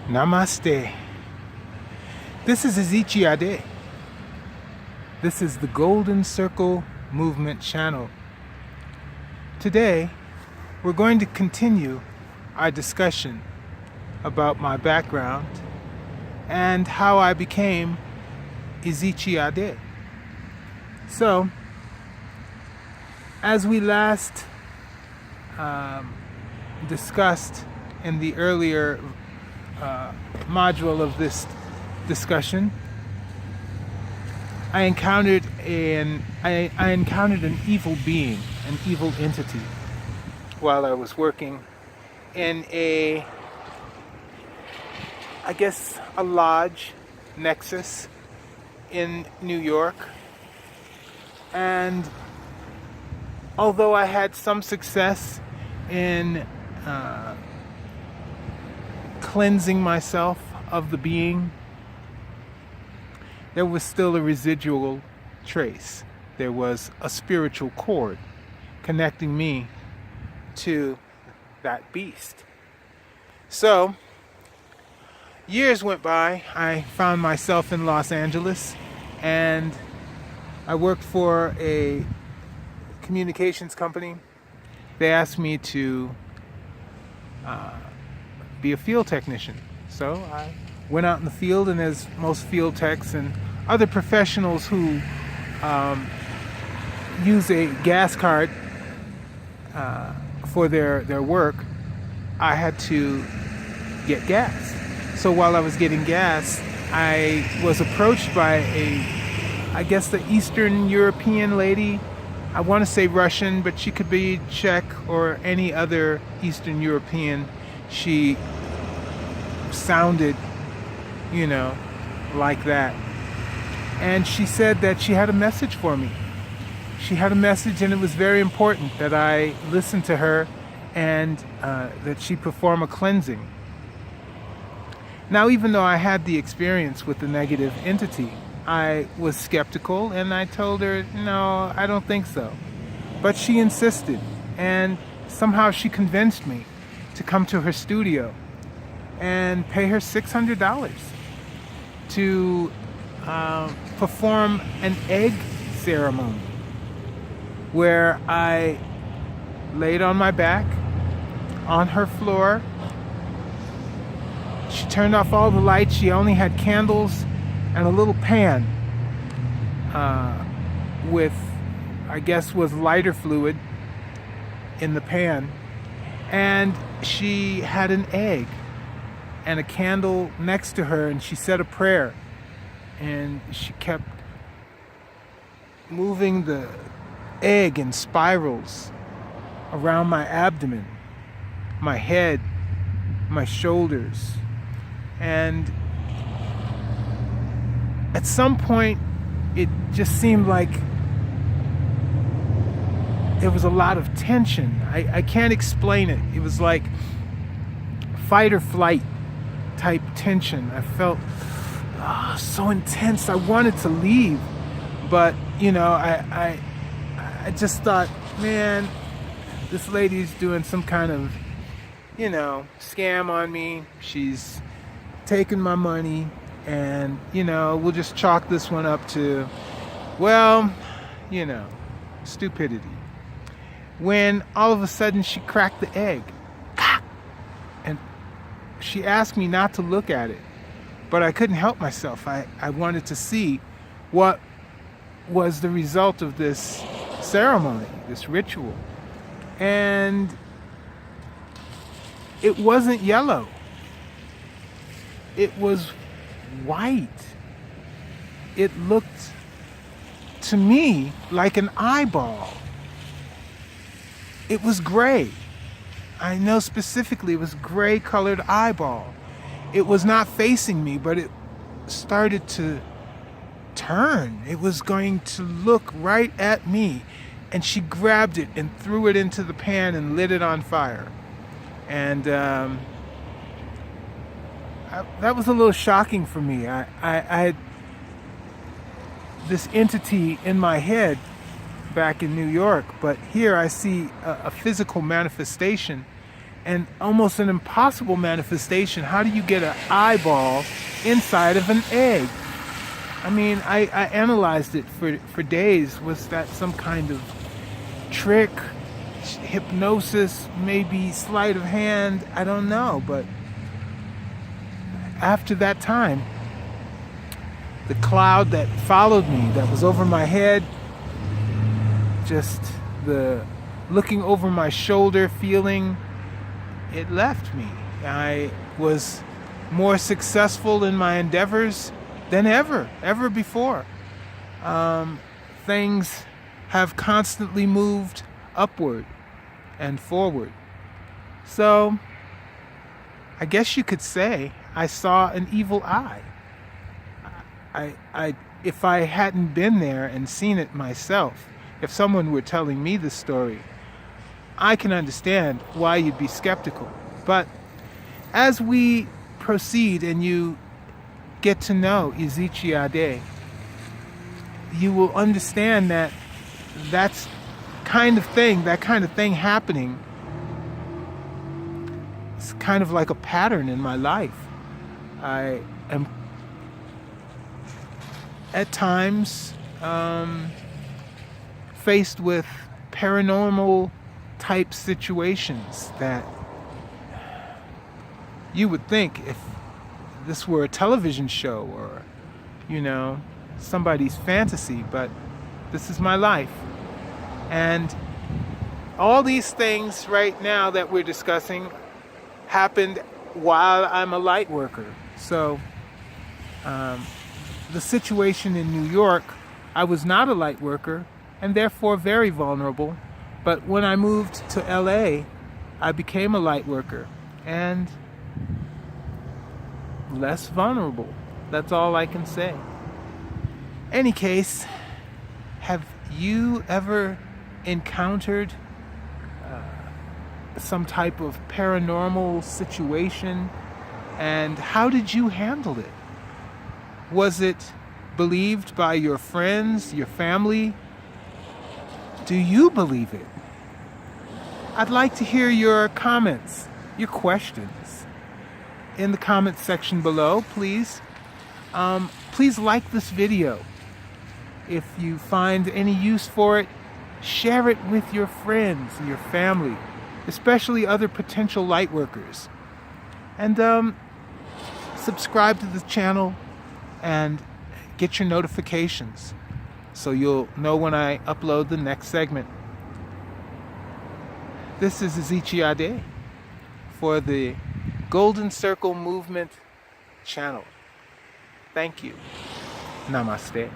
Namaste. This is I. This is the Golden Circle Movement channel. Today, we're going to continue our discussion about my background and how I became I. So, as we last discussed in the earlier module of this discussion, I encountered an evil being, an evil entity, while I was working in a lodge nexus in New York. And although I had some success in cleansing myself of the being, there was still a residual trace. There was a spiritual cord connecting me to that beast. So, years went by. I found myself in Los Angeles, and I worked for a communications company. They asked me to be a field technician. So I went out in the field, and as most field techs and other professionals who use a gas card for their work, I had to get gas. So while I was getting gas, I was approached by the Eastern European lady. I want to say Russian, but she could be Czech or any other Eastern European. She sounded, like that. And she said that she had a message for me. She had a message, and it was very important that I listen to her and that she perform a cleansing. Now, even though I had the experience with the negative entity, I was skeptical, and I told her, no, I don't think so. But she insisted, and somehow she convinced me to come to her studio and pay her $600 to perform an egg ceremony where I laid on my back on her floor. She turned off all the lights. She only had candles and a little pan was lighter fluid in the pan. And she had an egg and a candle next to her, and she said a prayer. And she kept moving the egg in spirals around my abdomen, my head, my shoulders. And at some point, it just seemed like there was a lot of tension. I can't explain it. It was like fight or flight type tension. I felt so intense. I wanted to leave, but I just thought, man, this lady's doing some kind of scam on me. She's taking my money, and we'll just chalk this one up to stupidity. When all of a sudden she cracked the egg, and she asked me not to look at it, but I couldn't help myself. I wanted to see what was the result of this ceremony, this ritual. And it wasn't yellow. It was white. It looked to me like an eyeball. It was gray. I know specifically it was gray colored eyeball. It was not facing me, but it started to turn. It was going to look right at me. And she grabbed it and threw it into the pan and lit it on fire. And that was a little shocking for me. I had this entity in my head back in New York, but here I see a physical manifestation, and almost an impossible manifestation. How do you get an eyeball inside of an egg? I mean, I analyzed it for days. Was that some kind of trick, hypnosis, maybe sleight of hand? I don't know. But after that time, the cloud that followed me, that was over my head, just the looking over my shoulder feeling, it left me. I was more successful in my endeavors than ever before. Things have constantly moved upward and forward. So I guess you could say I saw an evil eye. If I hadn't been there and seen it myself, if someone were telling me the story, I can understand why you'd be skeptical. But as we proceed and you get to know Ezechi Ade, you will understand that that kind of thing happening is kind of like a pattern in my life. I am at times faced with paranormal type situations that you would think, if this were a television show or, somebody's fantasy, but this is my life. And all these things right now that we're discussing happened while I'm a light worker. So the situation in New York, I was not a light worker and therefore very vulnerable. But when I moved to LA, I became a light worker and less vulnerable. That's all I can say. Any case, have you ever encountered some type of paranormal situation, and how did you handle it? Was it believed by your friends, your family? Do you believe it? I'd like to hear your comments, your questions in the comments section below, please. Please like this video. If you find any use for it, share it with your friends and your family, especially other potential light workers. And subscribe to the channel and get your notifications so you'll know when I upload the next segment. This is Ezechi Ade for the Golden Circle Movement channel. Thank you. Namaste.